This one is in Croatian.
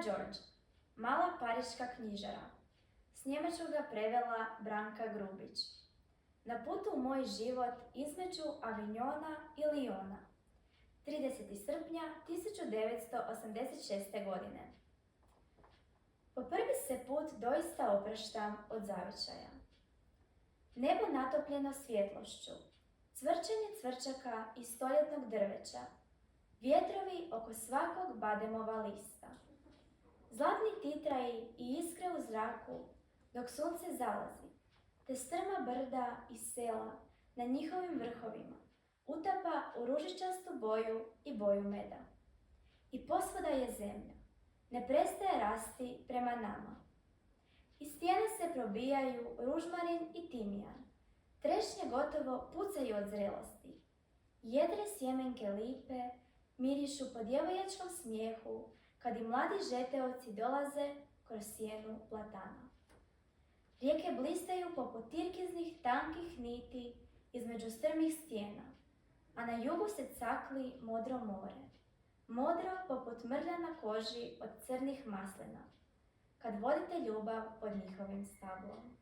George, mala pariška knjižara. S njemačkoga prevela Branka Grubić. Na putu u moj život između Avignona i Lyona. 30. srpnja 1986. godine. Po prvi se put doista opraštam od zavičaja. Nebo natopljeno svjetlošću, cvrčenje cvrčaka i stoljetnog drveća, vjetrovi oko svakog bademova lista, zlatni titraji i iskre u zraku dok sunce zalazi, te strma brda i sela na njihovim vrhovima utapa u ružičastu boju i boju meda. I posvuda je zemlja, ne prestaje rasti prema nama. Iz stijene se probijaju ružmarin i timijan, trešnje gotovo pucaju od zrelosti. Jedre sjemenke lipe mirišu po djevojačkom smijehu kad i mladi žeteoci dolaze kroz sjenu platana. Rijeke blistaju poput tirkiznih tankih niti između strmih stijena, a na jugu se cakli modro more, modro poput mrlja na koži od crnih maslina, kad vodite ljubav pod njihovim stablom.